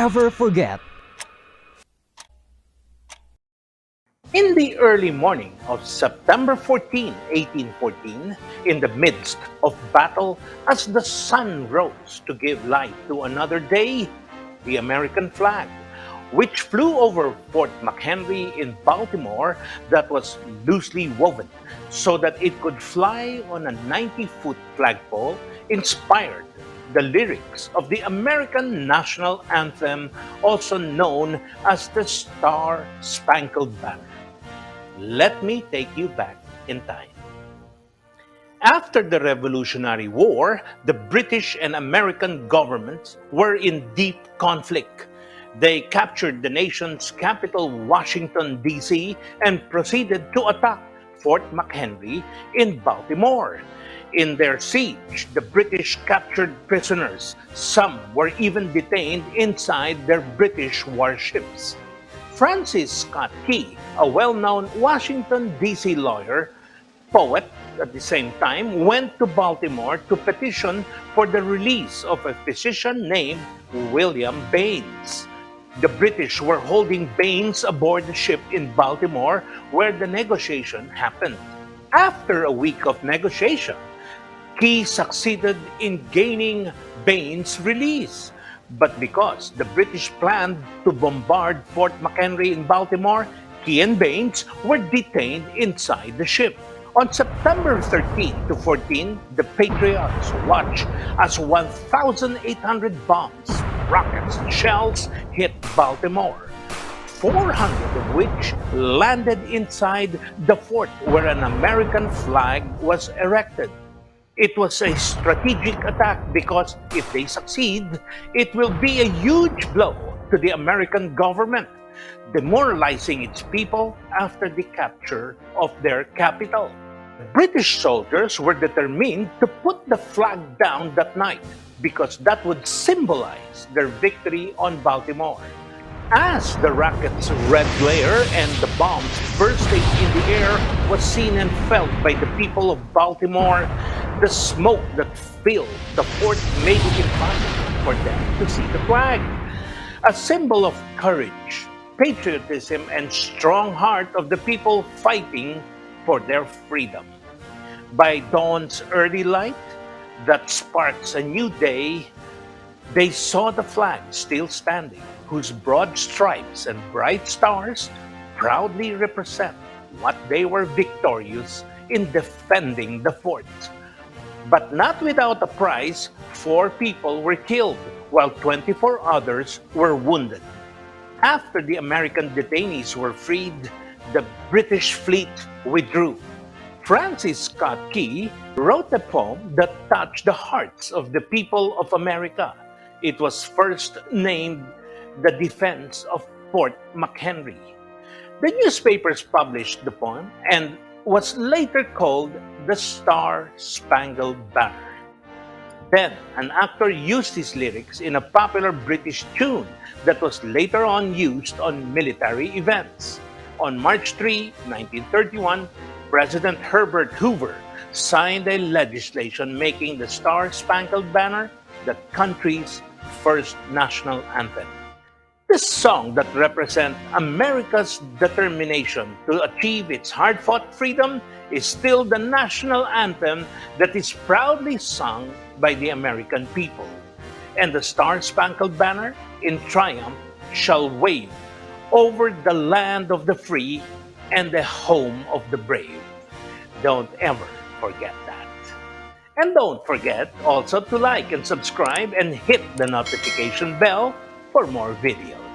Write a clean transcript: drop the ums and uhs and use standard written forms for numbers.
never forget. In the early morning of September 14, 1814, in the midst of battle, as the sun rose to give light to another day, the American flag, which flew over Fort McHenry in Baltimore, that was loosely woven so that it could fly on a 90-foot flagpole, inspired the lyrics of the American National Anthem, also known as the Star Spangled Banner. Let me take you back in time. After the Revolutionary War, the British and American governments were in deep conflict. They captured the nation's capital, Washington, D.C., and proceeded to attack Fort McHenry in Baltimore. In their siege, the British captured prisoners. Some were even detained inside their British warships. Francis Scott Key, a well-known Washington, D.C. lawyer, poet at the same time, went to Baltimore to petition for the release of a physician named William Baines. The British were holding Baines aboard the ship in Baltimore, where the negotiation happened. After a week of negotiation, Key succeeded in gaining Baines' release. But because the British planned to bombard Fort McHenry in Baltimore, Key and Baines were detained inside the ship. On September 13 to 14, the Patriots watched as 1,800 bombs, rockets, and shells hit Baltimore, 400 of which landed inside the fort where an American flag was erected. It was a strategic attack because if they succeed, it will be a huge blow to the American government, demoralizing its people after the capture of their capital. British soldiers were determined to put the flag down that night because that would symbolize their victory on Baltimore. As the rocket's red glare and the bombs bursting in the air was seen and felt by the people of Baltimore, the smoke that filled the fort made it impossible for them to see the flag. A symbol of courage, patriotism, and strong heart of the people fighting for their freedom. By dawn's early light that sparks a new day, they saw the flag still standing, whose broad stripes and bright stars proudly represent what they were victorious in defending the fort. But not without a price, 4 people were killed, while 24 others were wounded. After the American detainees were freed, the British fleet withdrew. Francis Scott Key wrote a poem that touched the hearts of the people of America. It was first named The Defense of Fort McHenry. The newspapers published the poem and was later called the Star Spangled Banner. Then, an actor used his lyrics in a popular British tune that was later on used on military events. On March 3, 1931, President Herbert Hoover signed a legislation making the Star Spangled Banner the country's first national anthem. This song that represents America's determination to achieve its hard-fought freedom is still the national anthem that is proudly sung by the American people. And the Star Spangled Banner, in triumph, shall wave over the land of the free and the home of the brave. Don't ever forget that. And don't forget also to like and subscribe and hit the notification bell for more videos.